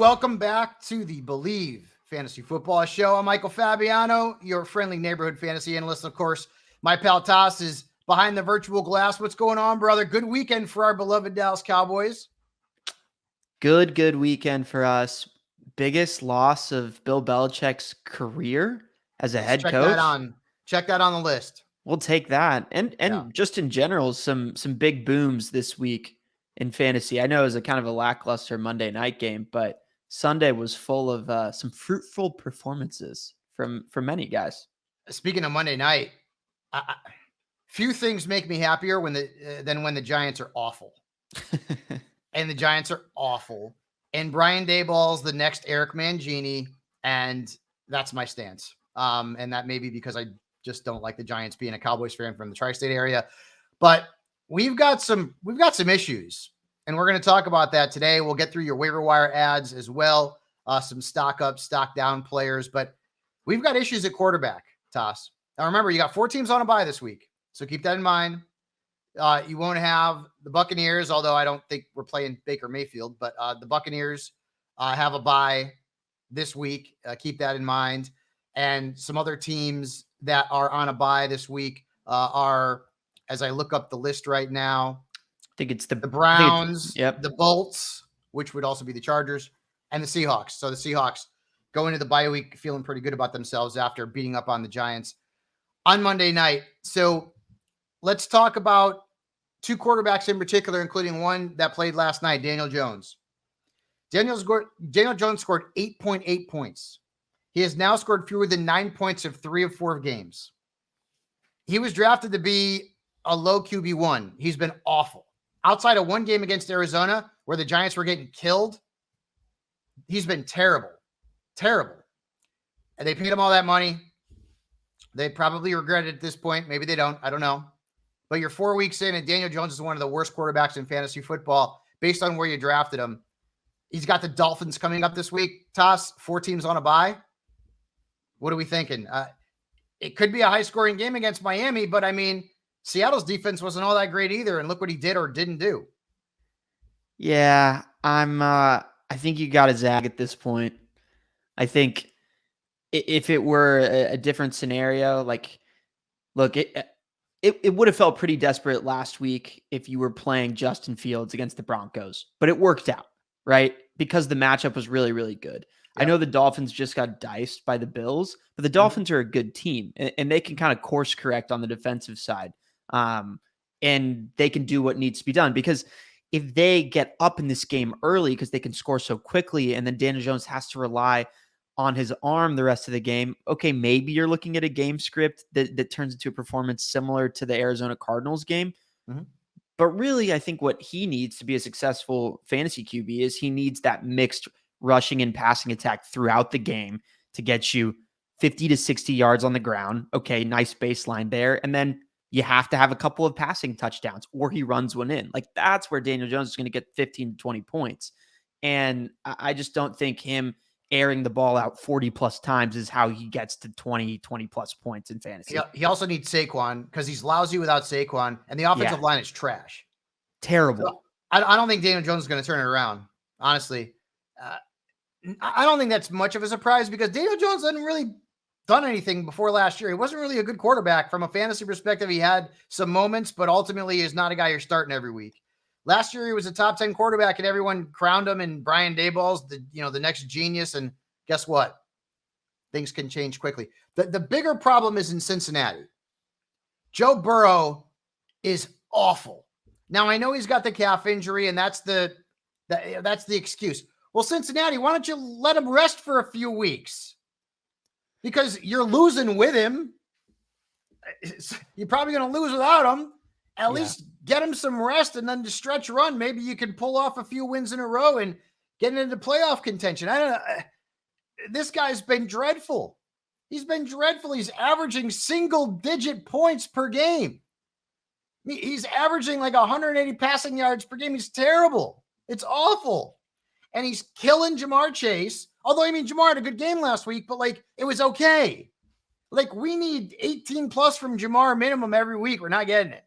welcome back to the Believe Fantasy Football Show. I'm Michael Fabiano, your friendly neighborhood fantasy analyst. Of course, my pal Tass is behind the virtual glass. What's going on, brother? Good weekend for our beloved Dallas Cowboys. Good weekend for us. Biggest loss of Bill Belichick's career as a head coach. Check that on the list. We'll take that. And just in general, some big booms this week in fantasy. I know it was a kind of a lackluster Monday night game, but Sunday was full of some fruitful performances from many guys. Speaking of Monday night, few things make me happier than when the Giants are awful. And the Giants are awful. And Brian Daboll's the next Eric Mangini, and that's my stance. And that may be because I just don't like the Giants being a Cowboys fan from the tri-state area. But we've got some issues, and we're going to talk about that today. We'll get through your waiver wire ads as well, some stock up, stock down players. But we've got issues at quarterback, Tass. Now remember, you got 4 teams on a bye this week, so keep that in mind. You won't have the Buccaneers, although I don't think we're playing Baker Mayfield, but the Buccaneers have a bye this week. Keep that in mind. And some other teams that are on a bye this week are, as I look up the list right now, I think it's the Browns, the Bolts, which would also be the Chargers, and the Seahawks. So the Seahawks go into the bye week feeling pretty good about themselves after beating up on the Giants on Monday night. So let's talk about 2 quarterbacks in particular, including one that played last night, Daniel Jones. Daniel Jones scored 8.8 points. He has now scored fewer than 9 points of 3 of 4 games. He was drafted to be a low QB1. He's been awful. Outside of one game against Arizona, where the Giants were getting killed, he's been terrible. Terrible. And they paid him all that money. They probably regret it at this point. Maybe they don't. I don't know. But you're 4 weeks in, and Daniel Jones is one of the worst quarterbacks in fantasy football based on where you drafted him. He's got the Dolphins coming up this week. Toss, 4 teams on a bye. What are we thinking? It could be a high-scoring game against Miami, but, I mean, Seattle's defense wasn't all that great either, and look what he did or didn't do. Yeah, I think you got to zag at this point. I think if it were a different scenario, like, look, it would have felt pretty desperate last week if you were playing Justin Fields against the Broncos, but it worked out, right? Because the matchup was really, really good. Yep. I know the Dolphins just got diced by the Bills, but the Dolphins are a good team, and they can kind of course correct on the defensive side. And they can do what needs to be done, because if they get up in this game early because they can score so quickly, and then Daniel Jones has to rely on his arm the rest of the game, okay, maybe you're looking at a game script that turns into a performance similar to the Arizona Cardinals game. Mm-hmm. But really, I think what he needs to be a successful fantasy QB is he needs that mixed rushing and passing attack throughout the game to get you 50 to 60 yards on the ground. Okay, nice baseline there. And then you have to have a couple of passing touchdowns, or he runs one in. Like, that's where Daniel Jones is going to get 15 to 20 points. And I just don't think him airing the ball out 40 plus times is how he gets to 20 plus points in fantasy. He also needs Saquon, because he's lousy without Saquon, and the offensive line is trash. Terrible. So I don't think Daniel Jones is going to turn it around, honestly. I don't think that's much of a surprise, because Daniel Jones hadn't really done anything before last year. He wasn't really a good quarterback from a fantasy perspective. He had some moments, but ultimately is not a guy you're starting every week. Last year, he was a top 10 quarterback, and everyone crowned him, and Brian Daboll's the next genius. And guess what? Things can change quickly. The bigger problem is in Cincinnati. Joe Burrow is awful. Now, I know he's got the calf injury, and that's the excuse. Well, Cincinnati, why don't you let him rest for a few weeks? Because you're losing with him. You're probably going to lose without him. At least get him some rest, and then to stretch run, maybe you can pull off a few wins in a row and get into playoff contention. I don't know. This guy's been dreadful. He's been dreadful. He's averaging single-digit points per game. He's averaging like 180 passing yards per game. He's terrible. It's awful. And he's killing Jamar Chase. Although, I mean, Jamar had a good game last week, but, like, it was okay. Like, we need 18 plus from Jamar minimum every week. We're not getting it.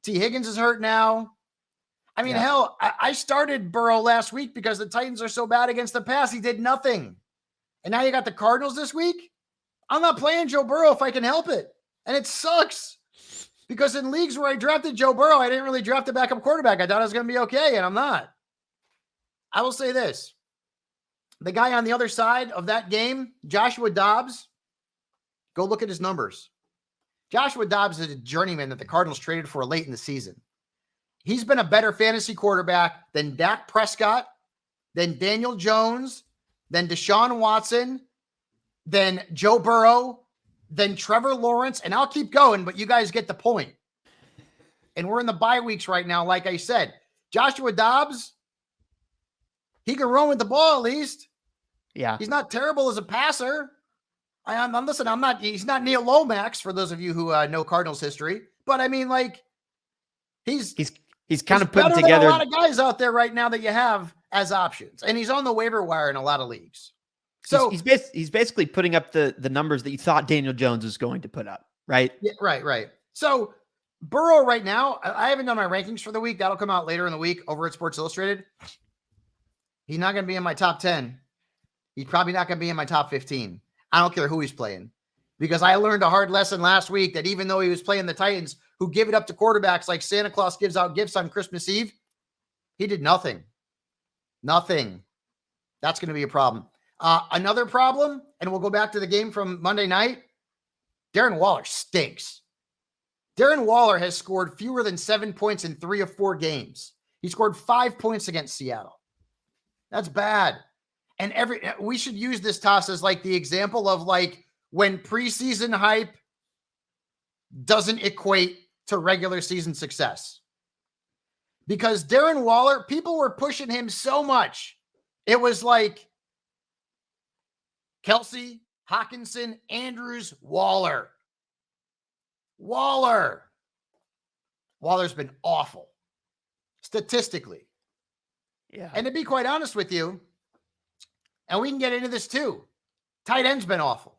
T. Higgins is hurt now. I mean, hell, I started Burrow last week because the Titans are so bad against the pass. He did nothing. And now you got the Cardinals this week. I'm not playing Joe Burrow if I can help it. And it sucks because in leagues where I drafted Joe Burrow, I didn't really draft a backup quarterback. I thought I was going to be okay, and I'm not. I will say this. The guy on the other side of that game, Joshua Dobbs, go look at his numbers. Joshua Dobbs is a journeyman that the Cardinals traded for late in the season. He's been a better fantasy quarterback than Dak Prescott, than Daniel Jones, than Deshaun Watson, than Joe Burrow, than Trevor Lawrence, and I'll keep going, but you guys get the point. And we're in the bye weeks right now, like I said. Joshua Dobbs, he can run with the ball at least. Yeah. He's not terrible as a passer. He's not Neil Lomax for those of you who know Cardinals history, but I mean, like, he's kind of putting better together than a lot of guys out there right now that you have as options, and he's on the waiver wire in a lot of leagues. So he's basically putting up the numbers that you thought Daniel Jones was going to put up, right? Yeah, right. So Burrow right now, I haven't done my rankings for the week. That'll come out later in the week over at Sports Illustrated. He's not going to be in my top 10. He's probably not going to be in my top 15. I don't care who he's playing, because I learned a hard lesson last week that even though he was playing the Titans, who give it up to quarterbacks like Santa Claus gives out gifts on Christmas Eve, he did nothing. Nothing. That's going to be a problem. Another problem, and we'll go back to the game from Monday night, Darren Waller stinks. Darren Waller has scored fewer than 7 points in 3 of 4 games. He scored 5 points against Seattle. That's bad. And we should use this toss as like the example of like when preseason hype doesn't equate to regular season success. Because Darren Waller, people were pushing him so much. It was like Kelsey, Hawkinson, Andrews, Waller. Waller's been awful statistically. Yeah. And to be quite honest with you, and we can get into this too, tight end's been awful.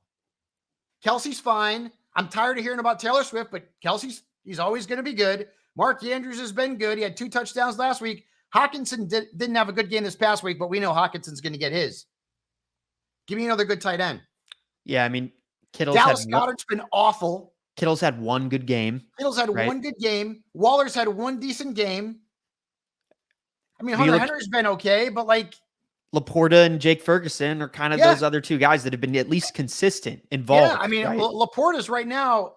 Kelsey's fine. I'm tired of hearing about Taylor Swift, but he's always going to be good. Mark Andrews has been good. He had 2 touchdowns last week. Hawkinson didn't have a good game this past week, but we know Hawkinson's going to get his. Give me another good tight end. Yeah, I mean, Dallas Goedert's been awful. Kittle's had one good game. One good game. Waller's had one decent game. I mean, Hunter Henry's been okay, but like Laporta and Jake Ferguson are kind of those other 2 guys that have been at least consistent, involved. Yeah, I mean, right? Laporta's right now.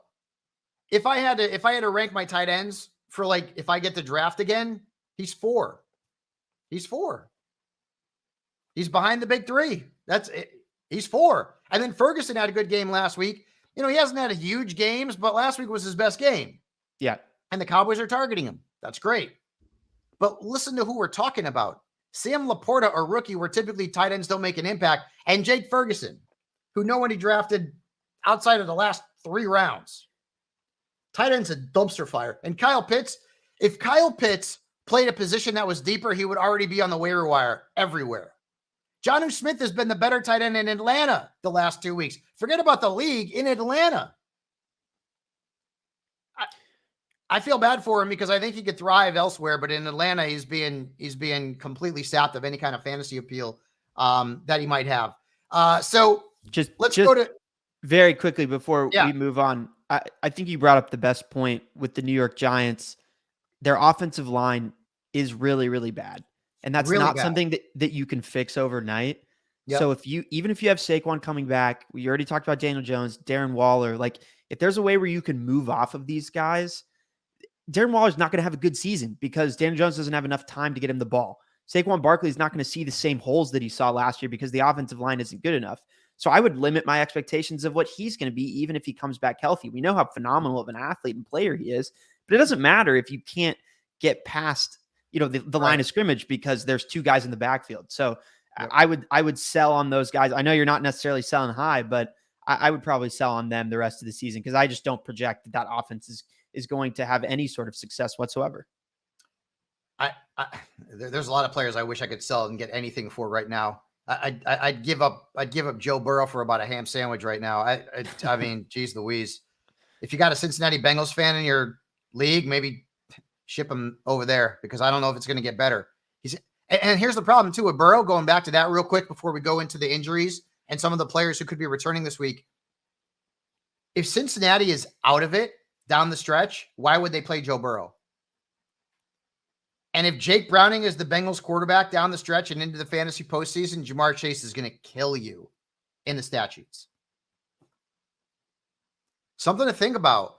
If I had to rank my tight ends for like if I get the draft again, he's 4. He's 4. He's behind the big 3. That's it. He's 4. And then Ferguson had a good game last week. You know, he hasn't had a huge games, but last week was his best game. Yeah. And the Cowboys are targeting him. That's great. But listen to who we're talking about. Sam Laporta, a rookie, where typically tight ends don't make an impact, and Jake Ferguson, who nobody drafted outside of the last 3 rounds. Tight end's a dumpster fire. And Kyle Pitts, if Kyle Pitts played a position that was deeper, he would already be on the waiver wire everywhere. Jonnu Smith has been the better tight end in Atlanta the last 2 weeks. Forget about the league, in Atlanta. I feel bad for him because I think he could thrive elsewhere, but in Atlanta, he's being completely sapped of any kind of fantasy appeal that he might have. So let's go to very quickly before we move on. I think you brought up the best point with the New York Giants. Their offensive line is really, really bad. And that's really not bad. Something that you can fix overnight. Yep. So even if you have Saquon coming back, we already talked about Daniel Jones, Darren Waller, like if there's a way where you can move off of these guys, Darren Waller's not going to have a good season because Daniel Jones doesn't have enough time to get him the ball. Saquon Barkley is not going to see the same holes that he saw last year because the offensive line isn't good enough. So I would limit my expectations of what he's going to be, even if he comes back healthy. We know how phenomenal of an athlete and player he is, but it doesn't matter if you can't get past, the line of scrimmage because there's 2 guys in the backfield. So I would sell on those guys. I know you're not necessarily selling high, but I would probably sell on them the rest of the season because I just don't project that offense is going to have any sort of success whatsoever. There's a lot of players I wish I could sell and get anything for right now. I'd give up Joe Burrow for about a ham sandwich right now. I mean, geez Louise. If you got a Cincinnati Bengals fan in your league, maybe ship him over there because I don't know if it's going to get better. And here's the problem too with Burrow, going back to that real quick before we go into the injuries and some of the players who could be returning this week. If Cincinnati is out of it down the stretch, why would they play Joe Burrow? And if Jake Browning is the Bengals quarterback down the stretch and into the fantasy postseason, Jamar Chase is going to kill you in the stat sheets. Something to think about.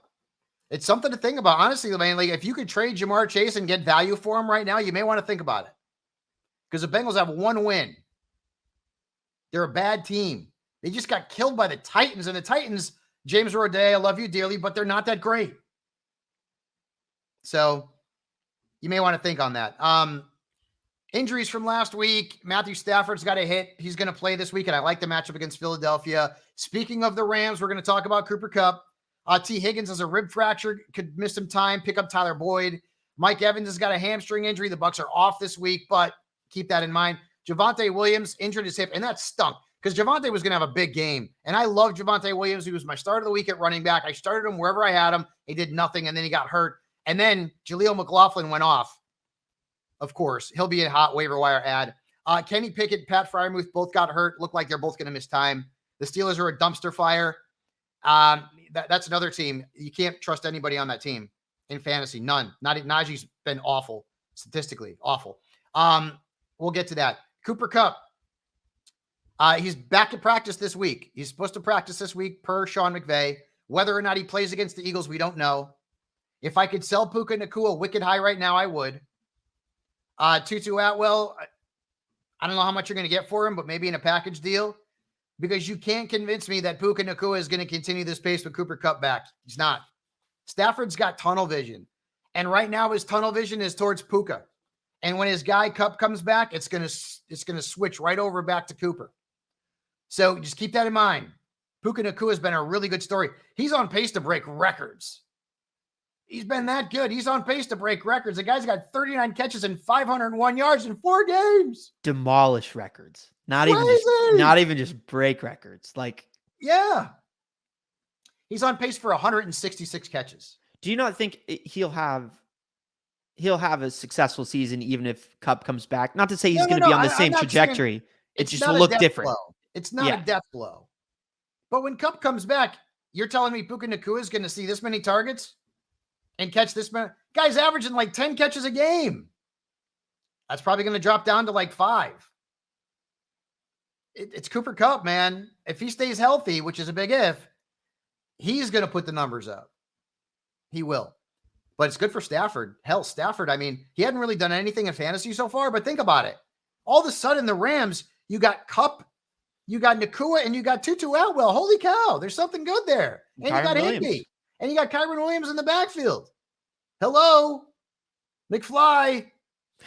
It's something to think about. Honestly, man, like if you could trade Jamar Chase and get value for him right now, you may want to think about it. Because the Bengals have one win. They're a bad team. They just got killed by the Titans. And the Titans, James Roday, I love you dearly, but they're not that great. So you may want to think on that. Injuries from last week. Matthew Stafford's got a hit. He's going to play this week, and I like the matchup against Philadelphia. Speaking of the Rams, we're going to talk about Cooper Kupp. T. Higgins has a rib fracture, could miss some time. Pick up Tyler Boyd. Mike Evans has got a hamstring injury. The Bucs are off this week, but keep that in mind. Javonte Williams injured his hip, and that stunk because Javonte was going to have a big game. And I love Javonte Williams. He was my start of the week at running back. I started him wherever I had him. He did nothing, and then he got hurt. And then Jaleel McLaughlin went off. Of course, he'll be a hot waiver wire ad. Kenny Pickett, Pat Freiermuth both got hurt. Look like they're both going to miss time. The Steelers are a dumpster fire. That's another team. You can't trust anybody on that team in fantasy. None. Najee's been awful, statistically awful. We'll get to that. Cooper Kupp. He's back to practice this week. He's supposed to practice this week per Sean McVay. Whether or not he plays against the Eagles, we don't know. If I could sell Puka Nacua wicked high right now, I would. Tutu Atwell, I don't know how much you're going to get for him, but maybe in a package deal. Because you can't convince me that Puka Nacua is going to continue this pace with Cooper Kupp back. He's not. Stafford's got tunnel vision. And right now his tunnel vision is towards Puka. And when his guy Kupp comes back, it's going to switch right over back to Cooper. So just keep that in mind. Puka Nacua has been a really good story. He's on pace to break records. He's been that good. He's on pace to break records. The guy's got 39 catches and 501 yards in 4 games. Demolish records. Not even just break records. Like, yeah. He's on pace for 166 catches. Do you not think he'll have a successful season even if Kupp comes back? Not to say he's going to be on the same trajectory. It just will look different. Blow. It's not a death blow. But when Kupp comes back, you're telling me Puka Nacua is going to see this many targets and catch this many? Guy's averaging like 10 catches a game. That's probably going to drop down to like 5. It's Cooper Kupp, man. If he stays healthy, which is a big if, he's going to put the numbers up. He will. But it's good for Stafford. Hell, Stafford, I mean, he hadn't really done anything in fantasy so far, but think about it. All of a sudden, the Rams, you got Kupp, you got Nacua, and you got Tutu Atwell. Holy cow, there's something good there. And you got Higbee. And you got Kyren Williams in the backfield. Hello, McFly,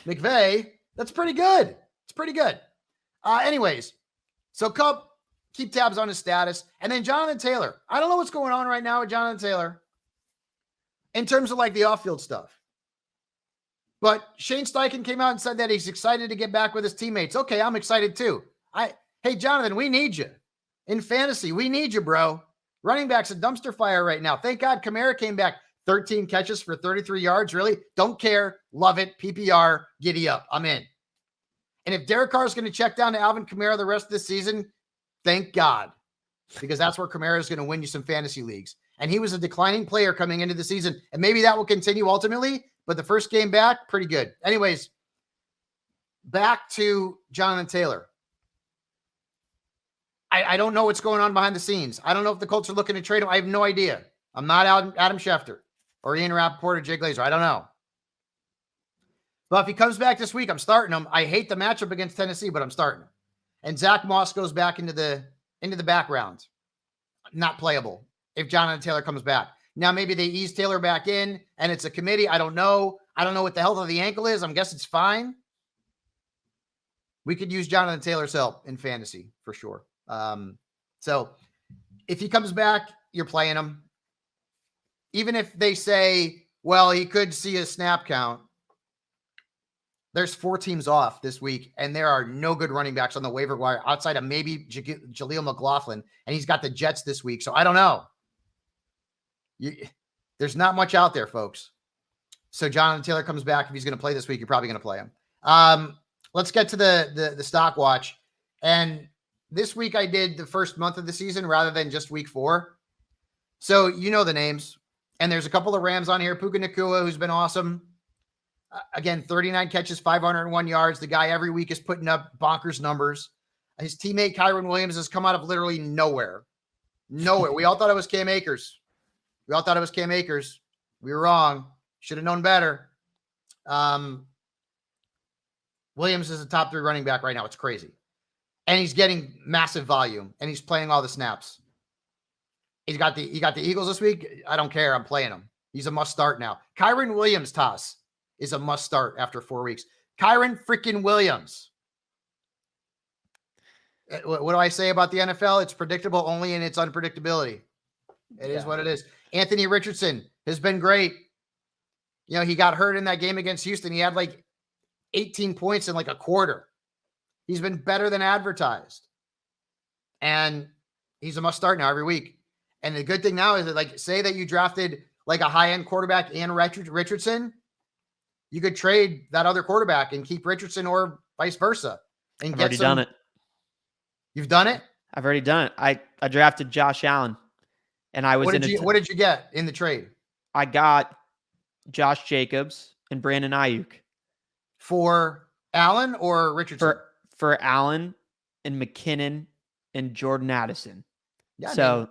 McVay. That's pretty good. It's pretty good. Anyways, so Kupp, keep tabs on his status. And then Jonathan Taylor. I don't know what's going on right now with Jonathan Taylor in terms of like the off-field stuff. But Shane Steichen came out and said that he's excited to get back with his teammates. Okay, I'm excited too. Hey, Jonathan, we need you. In fantasy, we need you, bro. Running back's a dumpster fire right now. Thank God Kamara came back. 13 catches for 33 yards. Really? Don't care. Love it. PPR. Giddy up. I'm in. And if Derek Carr is going to check down to Alvin Kamara the rest of the season, thank God. Because that's where Kamara is going to win you some fantasy leagues. And he was a declining player coming into the season. And maybe that will continue ultimately. But the first game back, pretty good. Anyways, back to Jonathan Taylor. I don't know what's going on behind the scenes. I don't know if the Colts are looking to trade him. I have no idea. I'm not Adam Schefter or Ian Rappaport or Jay Glazer. I don't know. But if he comes back this week, I'm starting him. I hate the matchup against Tennessee, but I'm starting him. And Zach Moss goes back into the background. Not playable if Jonathan Taylor comes back. Now, maybe they ease Taylor back in and it's a committee. I don't know. I don't know what the health of the ankle is. I'm guessing it's fine. We could use Jonathan Taylor's help in fantasy for sure. So if he comes back, you're playing him. Even if they say, well, he could see a snap count. There's 4 teams off this week, and there are no good running backs on the waiver wire outside of maybe Jaleel McLaughlin, and he's got the Jets this week. So I don't know. There's not much out there, folks. So Jonathan Taylor comes back. If he's going to play this week, you're probably going to play him. Let's get to the stock watch. And this week I did the first month of the season rather than just week 4. So you know the names. And there's a couple of Rams on here. Puka Nacua, who's been awesome. Again, 39 catches, 501 yards. The guy every week is putting up bonkers numbers. His teammate Kyren Williams has come out of literally nowhere. Nowhere. We all thought it was Cam Akers. We were wrong. Should have known better. Williams is a top 3 running back right now. It's crazy. And he's getting massive volume, and he's playing all the snaps. He got the Eagles this week. I don't care. I'm playing him. He's a must start now. Kyren Williams, Tass, is a must start after 4 weeks. Kyren freaking Williams. What do I say about the NFL? It's predictable only in its unpredictability. It is what it is. Anthony Richardson has been great. You know, he got hurt in that game against Houston. He had like 18 points in like a quarter. He's been better than advertised. And he's a must start now every week. And the good thing now is that, like, say that you drafted like a high-end quarterback and Richardson, you could trade that other quarterback and keep Richardson or vice versa. And I've already done it. You've done it? I've already done it. I drafted Josh Allen, and I was what did you get in the trade? I got Josh Jacobs and Brandon Ayuk. For Allen or Richardson? For Allen and McKinnon and Jordan Addison. Yeah, so,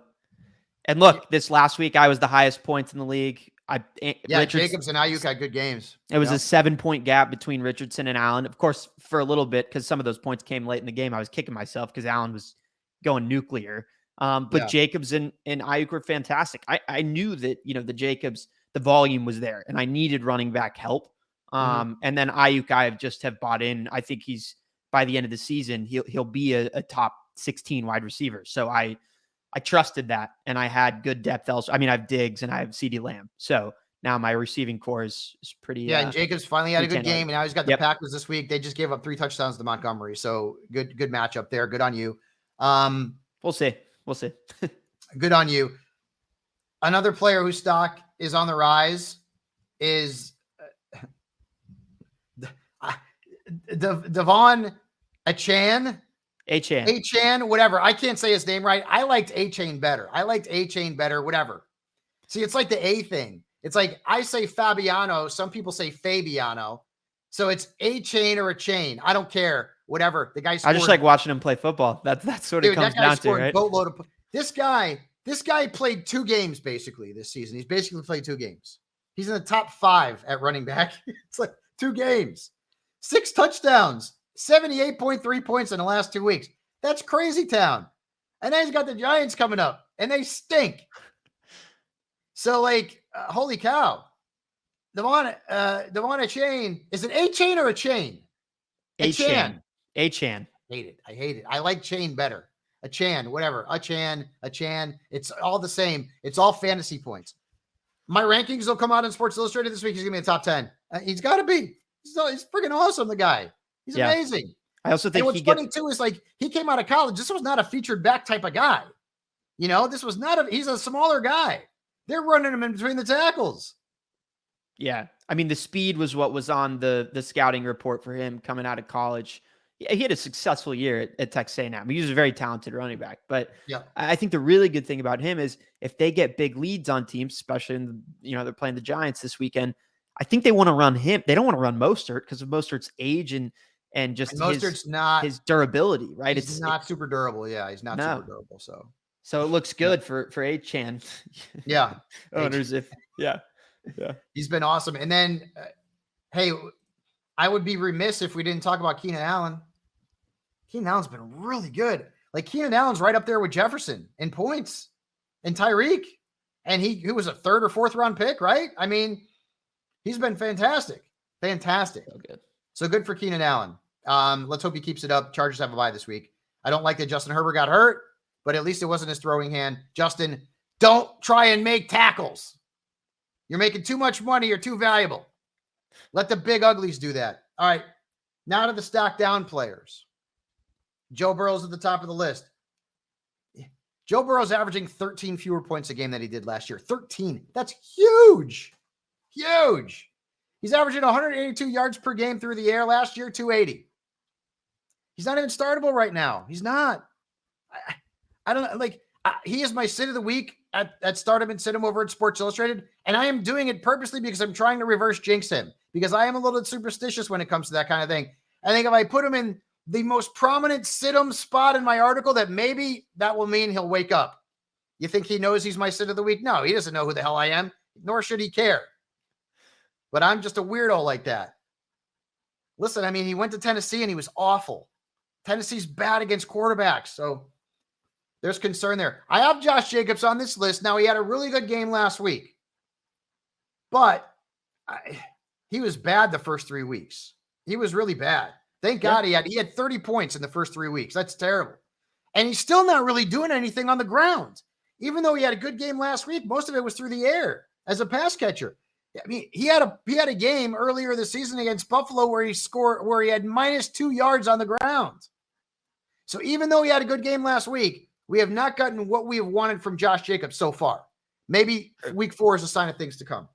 and look, this last week I was the highest points in the league. Jacobs and Ayuk had good games. It was a 7-point gap between Richardson and Allen. Of course, for a little bit, because some of those points came late in the game, I was kicking myself because Allen was going nuclear. But Jacobs and Ayuk were fantastic. I knew that, the Jacobs, the volume was there, and I needed running back help. And then Ayuk, I have bought in. I think he's, by the end of the season, he'll be a top 16 wide receiver. So I trusted that, and I had good depth elsewhere. I mean, I have Diggs and I have CeeDee Lamb. So now my receiving core is pretty. Yeah, and Jacobs finally had a good game, and now he's got the Packers this week. They just gave up 3 touchdowns to Montgomery. So good matchup there. Good on you. We'll see. Good on you. Another player whose stock is on the rise is Devon Achane, whatever. I can't say his name right. I liked Achane better. Whatever. See, it's like the A thing. It's like I say Fabiano. Some people say Fabiano. So it's Achane or a chain. I don't care. Whatever. The guy scored. I just like watching him play football. That's what it comes down to, right? This guy played 2 games basically this season. He's basically played 2 games. He's in the top 5 at running back. It's like 2 games, 6 touchdowns, 78.3 points in the last 2 weeks. That's crazy town. And then he's got the Giants coming up, and they stink. So, like, holy cow. Devon Achane. Is it A-Chain or a chain? A-Chan. I hate it. I like chain better. A Chan, whatever. A Chan. It's all the same. It's all fantasy points. My rankings will come out in Sports Illustrated this week. He's going to be in the top 10. He's got to be. He's freaking awesome, the guy. He's amazing. I also think what's funny, too, is like he came out of college. This was not a featured back type of guy. This was not he's a smaller guy. They're running him in between the tackles. Yeah. I mean, the speed was what was on the scouting report for him coming out of college. He had a successful year at Texas A&M. He was a very talented running back. But I think the really good thing about him is if they get big leads on teams, especially in they're playing the Giants this weekend, I think they want to run him. They don't want to run Mostert because of Mostert's age and just his durability, right? He's not super durable. Yeah, he's not super durable. So it looks good for A-Chan. Yeah. Owners, Yeah. He's been awesome. And then, hey, I would be remiss if we didn't talk about Keenan Allen. Keenan Allen's been really good. Like, Keenan Allen's right up there with Jefferson in points and Tyreek. And he was a 3rd or 4th round pick, right? I mean, he's been fantastic. Fantastic. So good. So good for Keenan Allen. Let's hope he keeps it up. Chargers have a bye this week. I don't like that Justin Herbert got hurt, but at least it wasn't his throwing hand. Justin, don't try and make tackles. You're making too much money. You're too valuable. Let the big uglies do that. All right. Now to the stock down players. Joe Burrow's at the top of the list. Joe Burrow's averaging 13 fewer points a game than he did last year. 13. That's huge. Huge. He's averaging 182 yards per game through the air. Last year, 280. He's not even startable right now. He's not. I don't like. He is my sit of the week at Stardom and sit him over at Sports Illustrated, and I am doing it purposely because I'm trying to reverse jinx him because I am a little bit superstitious when it comes to that kind of thing. I think if I put him in the most prominent sit him spot in my article, that maybe that will mean he'll wake up. You think he knows he's my sit of the week? No, he doesn't know who the hell I am, nor should he care. But I'm just a weirdo like that. Listen, I mean, he went to Tennessee and he was awful. Tennessee's bad against quarterbacks, so there's concern there. I have Josh Jacobs on this list. Now, he had a really good game last week, but he was bad the first 3 weeks. He was really bad. Thank God he had 30 points in the first 3 weeks. That's terrible. And he's still not really doing anything on the ground. Even though he had a good game last week, most of it was through the air as a pass catcher. I mean, he had a game earlier this season against Buffalo where he had -2 yards on the ground. So even though he had a good game last week, we have not gotten what we have wanted from Josh Jacobs so far. Maybe week 4 is a sign of things to come.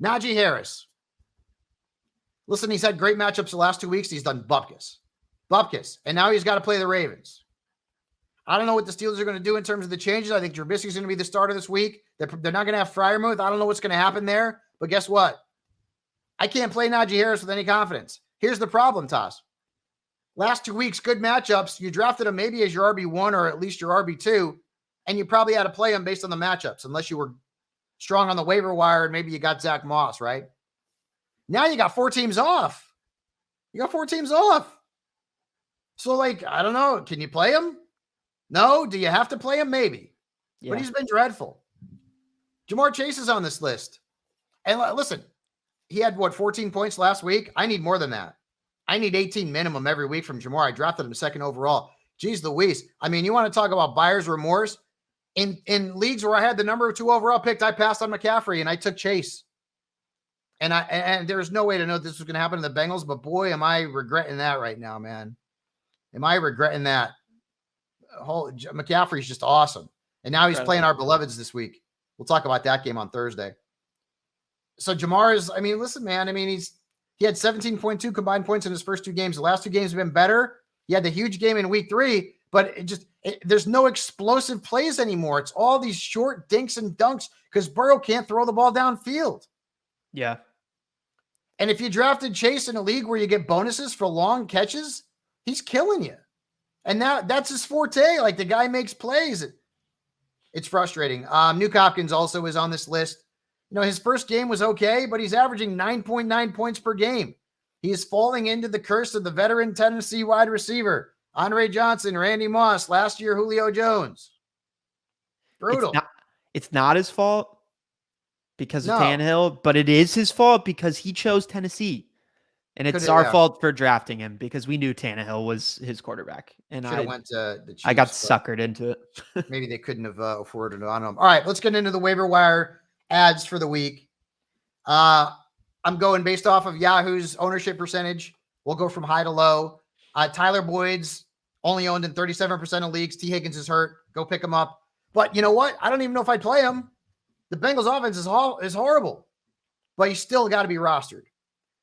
Najee Harris. Listen, he's had great matchups the last 2 weeks. He's done bupkis. And now he's got to play the Ravens. I don't know what the Steelers are going to do in terms of the changes. I think Trubisky's going to be the starter this week. They're not going to have Freiermuth. I don't know what's going to happen there. But guess what? I can't play Najee Harris with any confidence. Here's the problem, Tass. Last 2 weeks, good matchups. You drafted him maybe as your RB1 or at least your RB2, and you probably had to play him based on the matchups, unless you were strong on the waiver wire and maybe you got Zach Moss, right? Now you got 4 teams off. So, like, I don't know. Can you play him? No. Do you have to play him? Maybe. Yeah. But he's been dreadful. Jamar Chase is on this list. And listen, he had, 14 points last week? I need more than that. I need 18 minimum every week from Jamar. I drafted him second overall. Jeez Louise. I mean, you want to talk about buyer's remorse? In leagues where I had the number 2 overall picked, I passed on McCaffrey and I took Chase. And there's no way to know this was going to happen to the Bengals, but boy, am I regretting that right now, man. Am I regretting that? McCaffrey's just awesome. And now he's playing our beloveds this week. We'll talk about that game on Thursday. So Jamar is, I mean, listen, man, I mean, he had 17.2 combined points in his first 2 games. The last 2 games have been better. He had the huge game in week 3, but there's no explosive plays anymore. It's all these short dinks and dunks because Burrow can't throw the ball downfield. Yeah. And if you drafted Chase in a league where you get bonuses for long catches, he's killing you. And that's his forte. Like, the guy makes plays. It's frustrating. Nuke Hopkins also is on this list. You know, his first game was okay, but he's averaging 9.9 points per game. He is falling into the curse of the veteran Tennessee wide receiver, Andre Johnson, Randy Moss, last year Julio Jones. Brutal. It's not his fault because of Tannehill, but it is his fault because he chose Tennessee. And it's our fault for drafting him because we knew Tannehill was his quarterback. And I went to the Chiefs, I got suckered into it. Maybe they couldn't have afforded it on him. All right, let's get into the waiver wire ads for the week. I'm going based off of Yahoo's ownership percentage. We'll go from high to low. Tyler Boyd's only owned in 37% of leagues. T. Higgins is hurt. Go pick him up. But you know what? I don't even know if I'd play him. The Bengals offense is horrible, but he's still got to be rostered.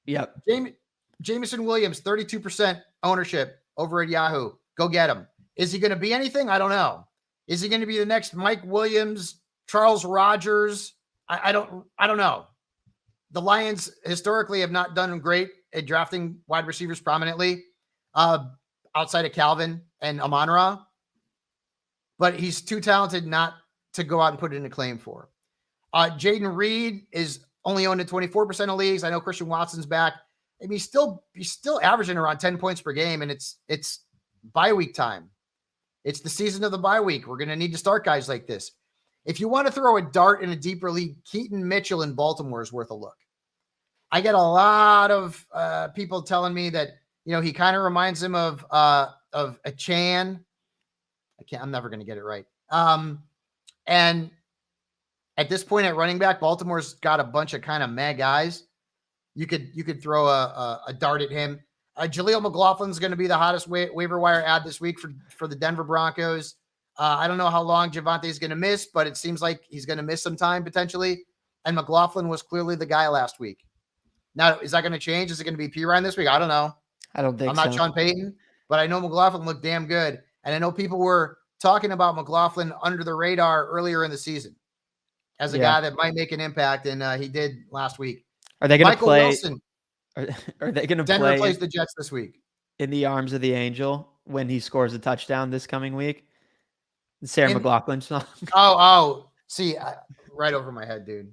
Yep. Jameson Williams, 32% ownership over at Yahoo. Go get him. Is he going to be anything? I don't know. Is he going to be the next Mike Williams, Charles Rogers? I don't know. The Lions historically have not done great at drafting wide receivers prominently outside of Calvin and Amon-Ra, but he's too talented not to go out and put in a claim for. Jaden Reed is only owned in 24% of leagues. I know Christian Watson's back. I mean, he's still averaging around 10 points per game, and it's bye week time. It's the season of the bye week. We're going to need to start guys like this. If you want to throw a dart in a deeper league, Keaton Mitchell in Baltimore is worth a look. I get a lot of people telling me that, you know, he kind of reminds him of a Chan. I'm never going to get it right. And at this point at running back, Baltimore's got a bunch of kind of meh guys. You could throw a dart at him. Jaleel McLaughlin's going to be the hottest waiver wire ad this week for the Denver Broncos. I don't know how long Javonte's going to miss, but it seems like he's going to miss some time potentially. And McLaughlin was clearly the guy last week. Now, is that going to change? Is it going to be P. Ryan this week? I don't know. I don't think I'm not so. Sean Payton, but I know McLaughlin looked damn good. And I know people were talking about McLaughlin under the radar earlier in the season as a guy that might make an impact, and he did last week. Are they going to play? Wilson. Are they going to play? Denver plays the Jets this week. In the arms of the angel when he scores a touchdown this coming week? The Sarah McLachlan song. Oh, see, right over my head, dude.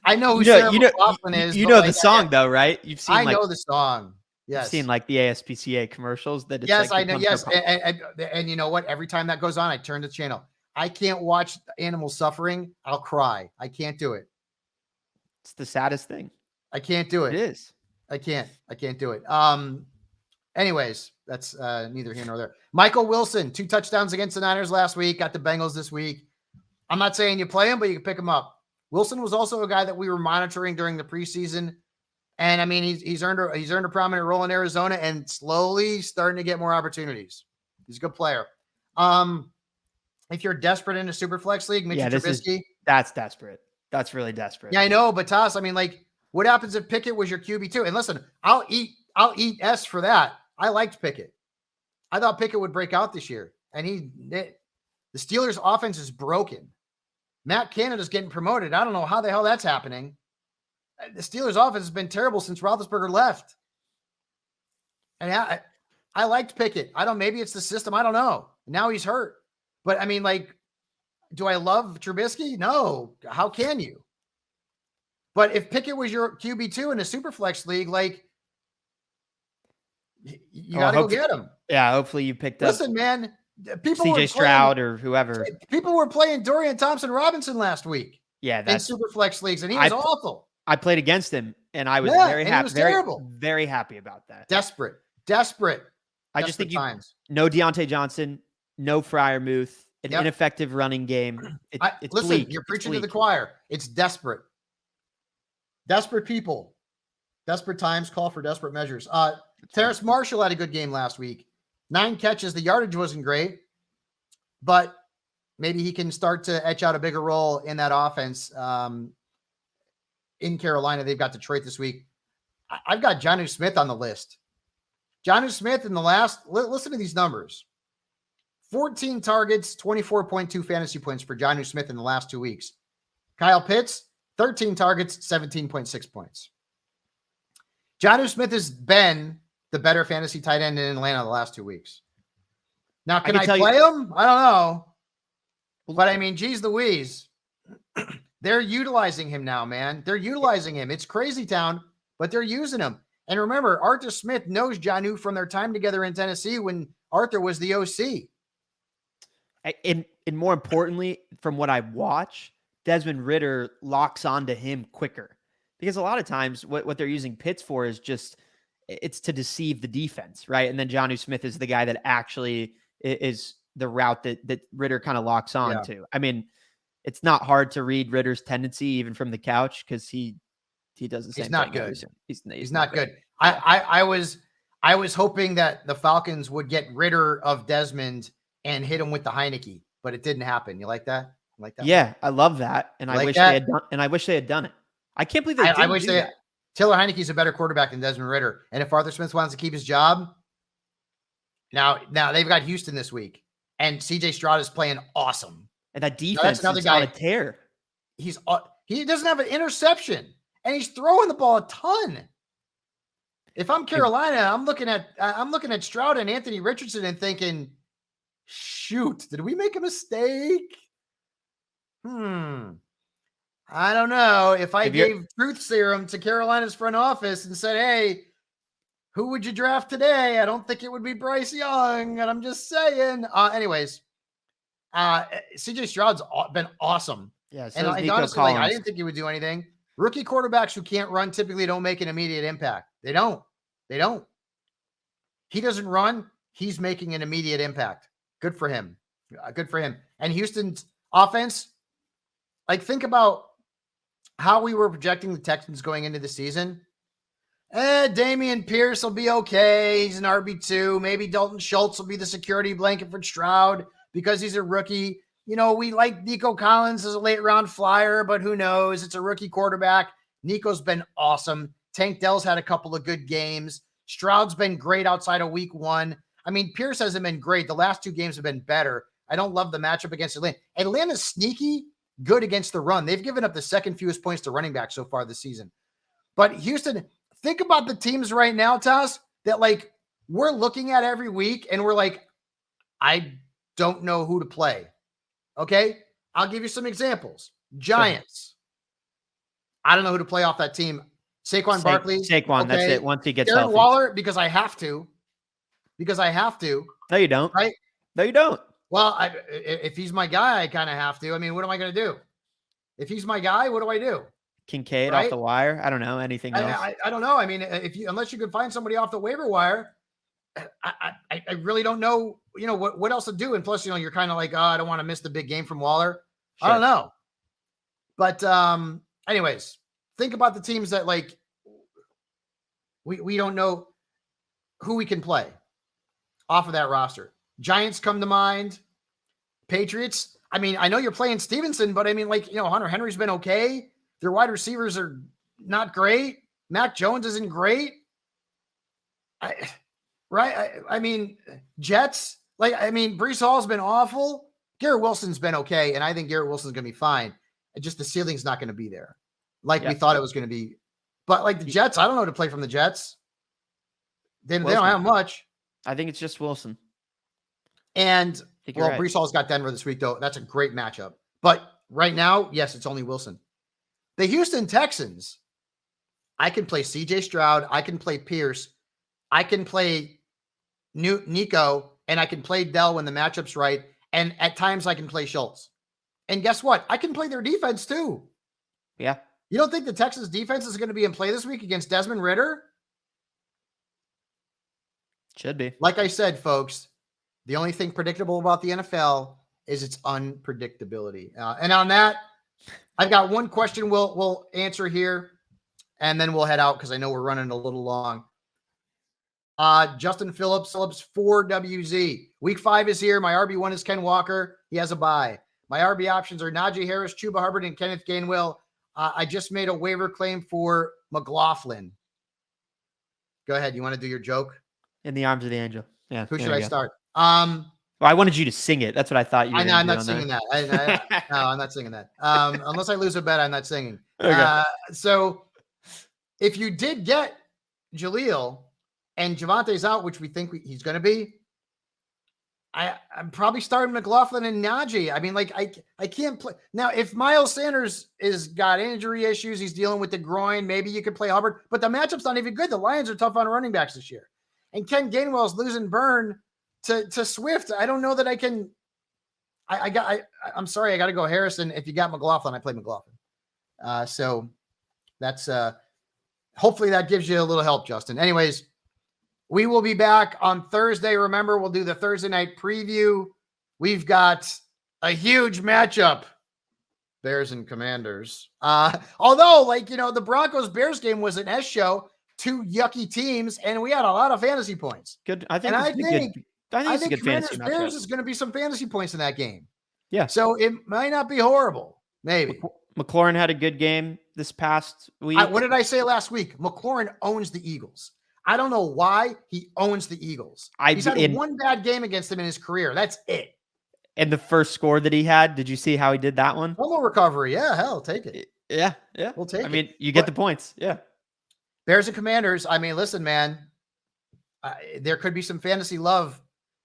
I know who Sarah McLachlan is. You know the song, though, right? You've seen. I know the song. Yes. You've seen like the ASPCA commercials. That it's yes, like I know. Yes, and you know what? Every time that goes on, I turn the channel. I can't watch animals suffering. I'll cry. I can't do it. It's the saddest thing. I can't do it. It is. I can't do it. Anyways, that's neither here nor there. Michael Wilson, 2 touchdowns against the Niners last week, got the Bengals this week. I'm not saying you play him, but you can pick him up. Wilson was also a guy that we were monitoring during the preseason. And I mean, he's earned a prominent role in Arizona and slowly starting to get more opportunities. He's a good player. If you're desperate in a super flex league, Mitchell Trubisky. That's desperate. That's really desperate. Yeah, I know, but Tass, I mean, like, what happens if Pickett was your QB2? And listen, I'll eat S for that. I liked Pickett. I thought Pickett would break out this year. And the Steelers' offense is broken. Matt Canada's getting promoted. I don't know how the hell that's happening. The Steelers' offense has been terrible since Roethlisberger left. And I liked Pickett. Maybe it's the system. I don't know. Now he's hurt. But I mean, like, do I love Trubisky? No. How can you? But if Pickett was your QB2 in a super flex league, like, you got to go get him. Yeah, hopefully you picked up. Listen, man, people CJ Stroud or whoever. People were playing Dorian Thompson-Robinson last week. Yeah, that's in super flex leagues, and he was awful. I played against him, and I was very happy. He was terrible. Very happy about that. Desperate. I just think no Deontay Johnson, no Freiermuth, an ineffective running game. It's listen, bleak. You're preaching to the choir. It's desperate. Desperate people. Desperate times call for desperate measures. Terrace Marshall had a good game last week. 9 catches. The yardage wasn't great, but maybe he can start to etch out a bigger role in that offense. In Carolina, they've got Detroit this week. I've got Jonnu Smith on the list. Jonnu Smith in the listen to these numbers. 14 targets, 24.2 fantasy points for Jonnu Smith in the last 2 weeks. Kyle Pitts, 13 targets, 17.6 points. Jonnu Smith has been the better fantasy tight end in Atlanta the last 2 weeks. Now, can I play him? I don't know. But I mean, geez Louise. They're utilizing him now, man. They're utilizing him. It's crazy town, but they're using him. And remember, Arthur Smith knows Jonnu from their time together in Tennessee when Arthur was the OC. And more importantly, from what I watch, Desmond Ridder locks onto him quicker. Because a lot of times what they're using Pitts for is just, it's to deceive the defense, right? And then Jonnu Smith is the guy that actually is the route that Ridder kind of locks on to. I mean, it's not hard to read Ridder's tendency even from the couch because he does the same He's not thing. Good. He's not good. I was hoping that the Falcons would get Ridder of Desmond and hit him with the Heineke, but it didn't happen. You like that? Yeah, I love that. And I wish they had done it. I can't believe they didn't. I wish that. Taylor Heineke's a better quarterback than Desmond Ridder. And if Arthur Smith wants to keep his job, now they've got Houston this week, and CJ Stroud is playing awesome. And that defense is on a tear. He doesn't have an interception, and he's throwing the ball a ton. If I'm Carolina, I'm looking at Stroud and Anthony Richardson and thinking, shoot, did we make a mistake? I don't know. If I gave truth serum to Carolina's front office and said, hey, who would you draft today? I don't think it would be Bryce Young. And I'm just saying. Anyways, CJ Stroud's been awesome. Yeah. So and honestly, I didn't think he would do anything. Rookie quarterbacks who can't run typically don't make an immediate impact. They don't. He doesn't run. He's making an immediate impact. Good for him. And Houston's offense, like, think about how we were projecting the Texans going into the season. Dameon Pierce will be okay. He's an RB2. Maybe Dalton Schultz will be the security blanket for Stroud because he's a rookie. You know, we like Nico Collins as a late round flyer, but who knows? It's a rookie quarterback. Nico's been awesome. Tank Dell's had a couple of good games. Stroud's been great outside of week 1. I mean, Pierce hasn't been great. The last 2 games have been better. I don't love the matchup against Atlanta. Atlanta's sneaky good against the run. They've given up the second fewest points to running back so far this season. But Houston, think about the teams right now, Tass, that like we're looking at every week and we're like, I don't know who to play. Okay? I'll give you some examples. Giants. I don't know who to play off that team. Saquon Barkley. Saquon, okay. That's it. Once he gets healthy. Waller, because I have to. No, you don't. Right? No, you don't. Well, if he's my guy, I kind of have to. I mean, what am I going to do? If he's my guy, what do I do? Kincaid off the wire? I don't know. Anything else? I don't know. I mean, unless you could find somebody off the waiver wire, I really don't know, what else to do. And plus, you're kind of like, oh, I don't want to miss the big game from Waller. Sure. I don't know. But anyways, think about the teams that like we don't know who we can play off of that roster. Giants come to mind. Patriots. I mean, I know you're playing Stevenson, but I mean, like, Hunter Henry's been okay. Their wide receivers are not great. Mac Jones isn't great. I mean, Jets. Breece Hall's been awful. Garrett Wilson's been okay, and I think Garrett Wilson's going to be fine. Just the ceiling's not going to be there we thought it was going to be. But like the Jets, I don't know how to play from the Jets. They don't have much. I think it's just Wilson. And Breece Hall's got Denver this week, though. That's a great matchup. But right now, yes, it's only Wilson. The Houston Texans, I can play CJ Stroud. I can play Pierce. I can play Nico, and I can play Dell when the matchup's right. And at times I can play Schultz. And guess what? I can play their defense too. Yeah. You don't think the Texans defense is going to be in play this week against Desmond Ridder? Should be. Like I said, folks, the only thing predictable about the NFL is its unpredictability. And on that, I've got one question we'll answer here, and then we'll head out because I know we're running a little long. Justin Phillips 4WZ. Week 5 is here. My RB1 is Ken Walker. He has a bye. My RB options are Najee Harris, Chuba Hubbard, and Kenneth Gainwell. I just made a waiver claim for McLaughlin. Go ahead. You want to do your joke? In the arms of the angel. Yeah. Who should I start? Well, I wanted you to sing it. That's what I thought you were. I know. I'm not singing that. No, I'm not singing that. Unless I lose a bet, I'm not singing. Okay. So if you did get Jaleel and Javante's out, which we think he's going to be, I'm probably starting McLaughlin and Najee. I mean, like I can't play now. If Miles Sanders is got injury issues, he's dealing with the groin. Maybe you could play Hubbard, but the matchup's not even good. The Lions are tough on running backs this year, and Ken Gainwell's losing burn to Swift. I don't know that I can. I'm sorry, I got to go Harrison. If you got McLaughlin, I play McLaughlin. So that's hopefully that gives you a little help, Justin. Anyways. We will be back on Thursday. Remember, we'll do the Thursday night preview. We've got a huge matchup. Bears and Commanders. Although, the Broncos-Bears game was an S show. 2 yucky teams, and we had a lot of fantasy points. Good. I think Commanders-Bears is going to be some fantasy points in that game. Yeah. So it might not be horrible. Maybe. McLaurin had a good game this past week. What did I say last week? McLaurin owns the Eagles. I don't know why he owns the Eagles. He's had one bad game against them in his career. That's it. And the first score that he had, did you see how he did that one? Fumble recovery. Yeah, hell, take it. Yeah. We'll take it. I mean, you get the points. Yeah. Bears and Commanders. I mean, listen, man, there could be some fantasy love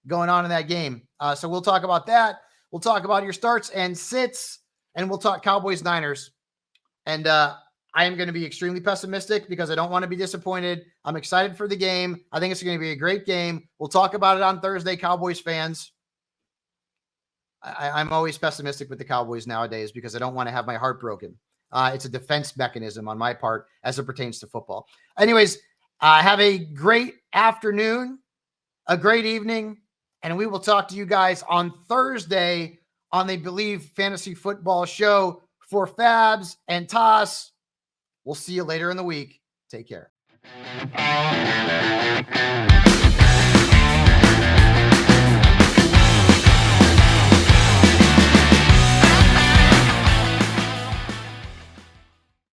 going on in that game. So we'll talk about that. We'll talk about your starts and sits, and we'll talk Cowboys-Niners. And I am going to be extremely pessimistic because I don't want to be disappointed. I'm excited for the game. I think it's going to be a great game. We'll talk about it on Thursday, Cowboys fans. I'm always pessimistic with the Cowboys nowadays because I don't want to have my heart broken. It's a defense mechanism on my part as it pertains to football. Anyways, have a great afternoon, a great evening, and we will talk to you guys on Thursday on the Believe Fantasy Football Show for Fabs and Tass. We'll see you later in the week. Take care.